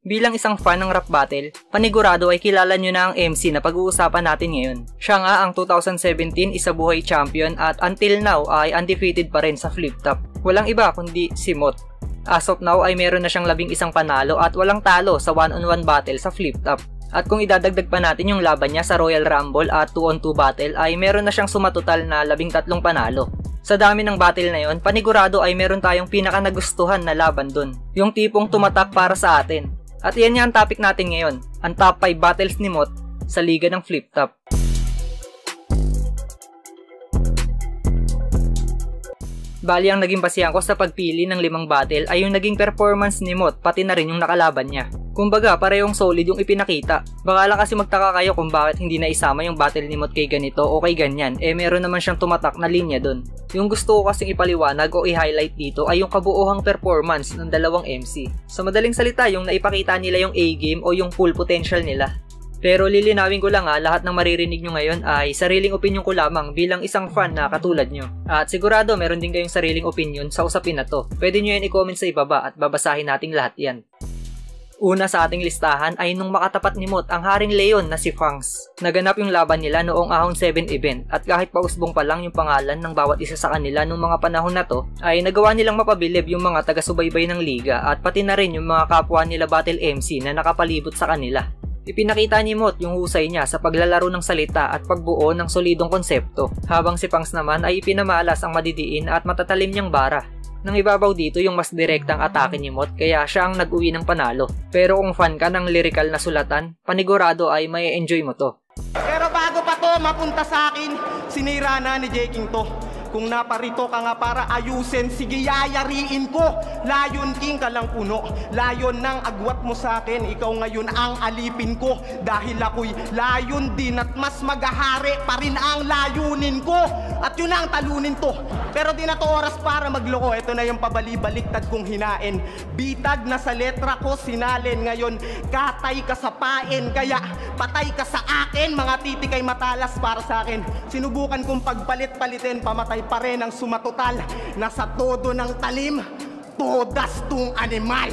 Bilang isang fan ng rap battle, panigurado ay kilala nyo na ang MC na pag-uusapan natin ngayon. Siya nga ang 2017 Isabuhay Champion at until now ay undefeated pa rin sa flip top. Walang iba kundi si Mot. As of now ay meron na siyang 11 panalo at walang talo sa 1-on-1 battle sa flip top. At kung idadagdag pa natin yung laban niya sa Royal Rumble at 2-on-2 battle ay meron na siyang sumatotal na 13 panalo. Sa dami ng battle na yon, panigurado ay meron tayong pinaka nagustuhan na laban dun. Yung tipong tumatak para sa atin. At iyan nga ang topic natin ngayon, ang top 5 battles ni Mot sa liga ng flip top. Bali ang naging basihan ko sa pagpili ng 5 battle ay yung naging performance ni Mot pati na rin yung nakalaban niya. Kumbaga parehong solid yung ipinakita. Baka lang kasi magtaka kayo kung bakit hindi na isama yung battle ni Mot kay ganito o kay ganyan, meron naman siyang tumatak na linya dun. Yung gusto ko kasing ipaliwanag o i-highlight dito ay yung kabuuhang performance ng dalawang MC. Sa madaling salita, yung naipakita nila yung A-game o yung full potential nila. Pero lilinawin ko lang lahat ng maririnig nyo ngayon ay sariling opinion ko lamang bilang isang fan na katulad nyo. At sigurado meron din kayong sariling opinion sa usapin na to. Pwede nyo yan i-comment sa ibaba at babasahin nating lahat yan. Una sa ating listahan ay nung makatapat ni Mot ang Haring Leon na si Fangs. Naganap yung laban nila noong Ahon 7 event at kahit pausbong pa lang yung pangalan ng bawat isa sa kanila nung mga panahon na to ay nagawa nilang mapabilib yung mga taga-subaybay ng liga at pati na rin yung mga kapwa nila battle MC na nakapalibot sa kanila. Ipinakita ni Mot yung husay niya sa paglalaro ng salita at pagbuo ng solidong konsepto, habang si Fangs naman ay ipinamalas ang madidiin at matatalim niyang bara. Nang ibabaw dito yung mas direktang atake ni Mot kaya siya ang nag-uwi ng panalo. Pero kung fan ka ng lyrical na sulatan, panigurado ay may enjoy mo to. Pero bago pa to mapunta sa akin, sinira na ni J. King to. Kung naparito ka nga para ayusin, sige yayariin ko. Layon King ka lang puno, layon ng agwat mo sa akin. Ikaw ngayon ang alipin ko, dahil ako'y layon din at mas magahari pa rin ang layunin ko. At yun ang talunin to. Pero di na to oras para magloko. Ito na yung pabali-baliktad kong hinain. Bitag na sa letra ko sinalin. Ngayon katay ka sa pain, kaya patay ka sa akin. Mga titikay matalas para sa akin. Sinubukan kong pagpalit-palitin, pamatay pa rin ang sumatotal. Nasa todo ng talim, todas tung animal.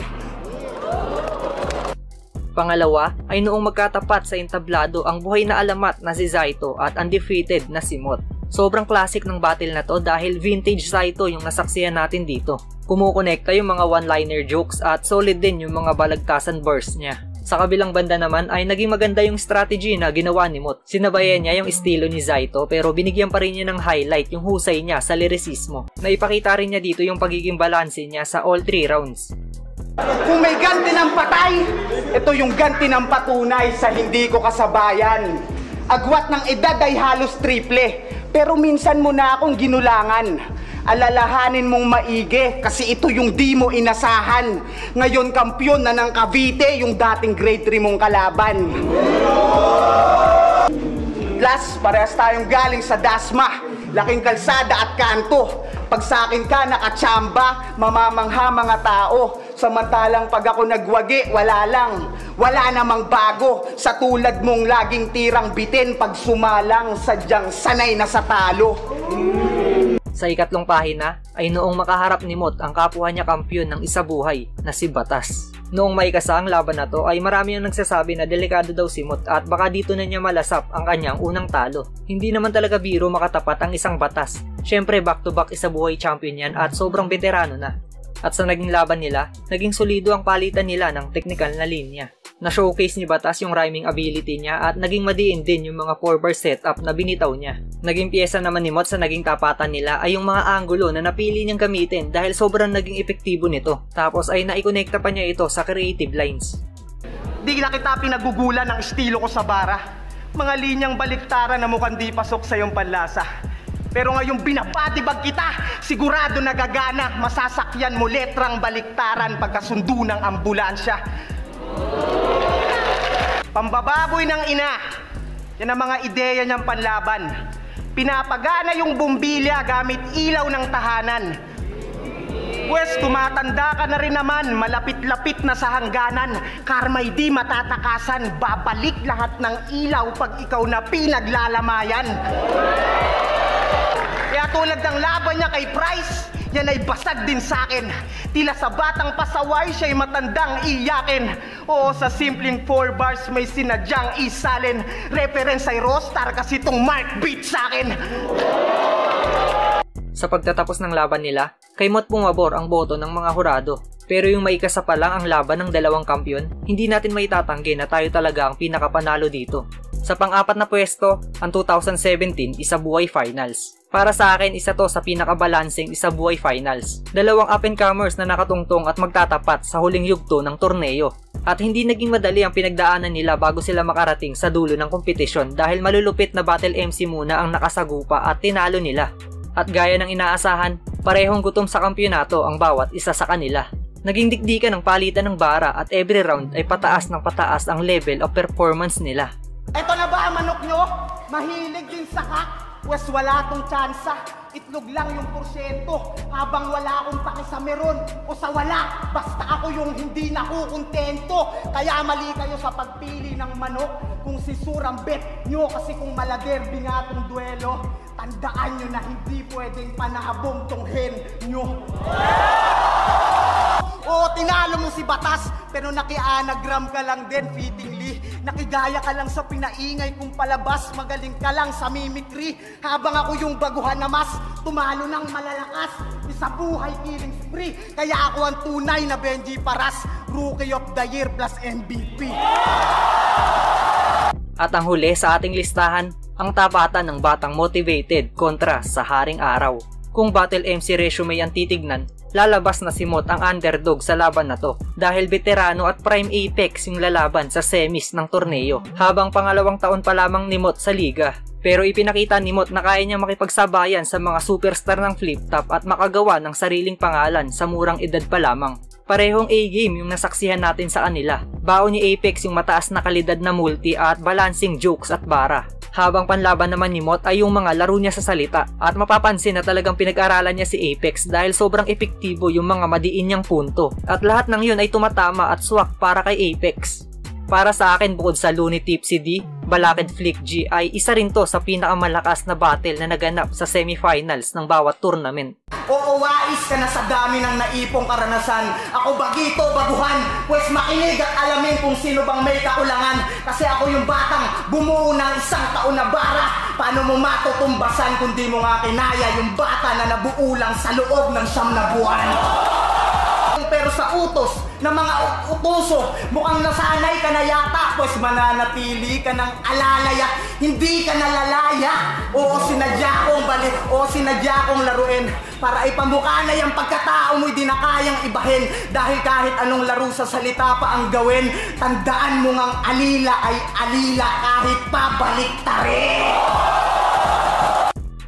Pangalawa ay noong magkatapat sa entablado ang buhay na alamat na si Zaito at undefeated na si Mot. Sobrang classic ng battle na to dahil vintage Zaito yung nasaksihan natin dito. Kumukonekta yung mga one-liner jokes at solid din yung mga balagtasan burst niya. Sa kabilang banda naman ay naging maganda yung strategy na ginawa ni Mot. Sinabayan niya yung estilo ni Zaito pero binigyan pa rin niya ng highlight yung husay niya sa lyricismo. Naipakita rin niya dito yung pagiging balanse niya sa all 3 rounds. Kung may ganti ng patay, ito yung ganti ng patunay sa hindi ko kasabayan. Agwat ng edad ay halos triple, pero minsan mo na akong ginulangan. Alalahanin mong maigi kasi ito yung di mo inasahan. Ngayon kampyon na ng Cavite yung dating grade 3 mong kalaban. Plus, parehas tayong galing sa Dasma, laking kalsada at kanto. Pag sa akin ka nakachamba, mamamangha mga tao. Samantalang pag ako nagwagi, wala lang. Wala namang bago. Sa tulad mong laging tirang bitin, pag sumalang, sadyang sanay na sa talo. Sa ikatlong pahina ay noong makaharap ni Mot ang kapwa niya kampyon ng Isabuhay na si Batas. Noong may kasaang laban na to ay marami ang nagsasabi na delikado daw si Mot at baka dito na niya malasap ang kanyang unang talo. Hindi naman talaga biro makatapat ang isang Batas. Syempre back-to-back Isabuhay champion yan at sobrang veterano na. At sa naging laban nila, naging solido ang palitan nila ng technical na linya. Na-showcase ni Batas yung rhyming ability niya at naging madiin din yung mga 4-bar setup na binitaw niya. Naging pyesa naman ni Mot sa naging tapatan nila ay yung mga anggulo na napili niyang gamitin dahil sobrang naging epektibo nito. Tapos ay naikonekta pa niya ito sa creative lines. Di na kita pinagugulan ng estilo ko sa bara. Mga linyang baliktaran na mukhang di pasok sa iyong panlasa. Pero ngayong binabadibag kita, sigurado nagagana, masasakyan mo letrang baliktaran pagkasundo ng ambulansya. Pambababoy ng ina, yan ang mga ideya niyang panlaban. Pinapagana yung bumbilya gamit ilaw ng tahanan. Pwes tumatanda ka na rin naman, malapit-lapit na sa hangganan. Karma'y di matatakasan, babalik lahat ng ilaw pag ikaw na pinaglalamayan. Kaya tulad ng laban niya kay Price, yan ay basag din sa'kin. Tila sa batang pasaway, siya'y matandang iyakin. Oo, sa simpleng 4 bars may sinadyang isalin. Reference ay Rostar kasi tong Mark beat sa'kin. Sa pagtatapos ng laban nila, kay Mot pumabor ang boto ng mga hurado. Pero yung maikasa pa lang ang laban ng dalawang kampyon, hindi natin maitatanggi na tayo talaga ang pinakapanalo dito. Sa pang-apat na pwesto, ang 2017 Isabuhay Finals. Para sa akin, isa to sa pinakabalanseng Isabuhay Finals. Dalawang up-and-comers na nakatungtong at magtatapat sa huling yugto ng torneo. At hindi naging madali ang pinagdaanan nila bago sila makarating sa dulo ng kompetisyon dahil malulupit na battle MC muna ang nakasagupa at tinalo nila. At gaya ng inaasahan, parehong gutom sa kampyonato ang bawat isa sa kanila. Naging dikdikan ng palitan ng bara at every round ay pataas ng pataas ang level of performance nila. Eto na ba ang manok nyo? Mahilig din sa kak? Pwes wala tong tsansa. Itlog lang yung porsyento. Habang wala akong paki sa meron o sa wala. Basta ako yung hindi nakukontento. Kaya mali kayo sa pagpili ng manok. Kung si Surang bet nyo kasi kung maladerbi nga tong duelo. Tandaan nyo na hindi pwedeng panahabong tong hen nyo. Oo, tinalo mo si Batas, pero naki-anagram ka lang din, fittingly. Nakigaya ka lang sa pinaingay kung palabas, magaling ka lang sa mimicry. Habang ako yung baguhan na mas, tumalo ng malalakas. Isa buhay killing spree, kaya ako ang tunay na Benji Paras, Rookie of the Year plus MVP. At ang huli sa ating listahan, ang tapatan ng batang motivated kontra sa Haring Araw. Kung battle MC resume ang titignan, lalabas na si Mot ang underdog sa laban na to dahil veterano at prime apex yung lalaban sa semis ng torneo habang pangalawang taon pa lamang ni Mot sa liga. Pero ipinakita ni Mot na kaya niya makipagsabayan sa mga superstar ng flip top at makagawa ng sariling pangalan sa murang edad pa lamang. Parehong A-game yung nasaksihan natin sa kanila. Baon ni Apex yung mataas na kalidad na multi at balancing jokes at bara. Habang panlaban naman ni Mot ay yung mga laro niya sa salita at mapapansin na talagang pinag-aralan niya si Apex dahil sobrang epektibo yung mga madiin niyang punto at lahat ng yun ay tumatama at swak para kay Apex. Para sa akin bukod sa Looney Tipsy D, Balakid Flick G ay isa rin to sa pinakamalakas na battle na naganap sa semifinals ng bawat tournament. Oo, wais ka na sa dami ng naipong karanasan. Ako bagito, baguhan, pues makinig at alamin kung sino bang may kakulangan. Kasi ako yung batang bumuo ng isang taon na bara. Paano mo matutumbasan kung di mo nga kinaya yung bata na nabuo lang sa loob ng 9 na buwan? Pero sa utos ng mga utuso, mukhang nasanay ka na yata, pues mananatili ka ng alalaya, hindi ka nalalaya. Oo, sinadya kong balik, o sinadya kong laruin para ipamukha na yung pagkatao mo'y di na kayang ibahin. Dahil kahit anong laro sa salita pa ang gawin, tandaan mo ngang alila ay alila kahit pabalik tarin.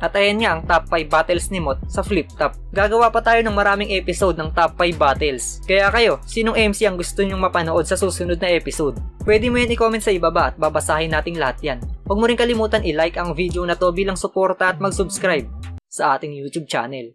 At ayan nga ang top 5 battles ni Mot sa flip top. Gagawa pa tayo ng maraming episode ng top 5 battles. Kaya kayo, sinong MC ang gusto nyong mapanood sa susunod na episode? Pwede mo yan i-comment sa ibaba at babasahin nating lahat yan. Huwag mo rin kalimutan i-like ang video na to bilang suporta at mag-subscribe sa ating YouTube channel.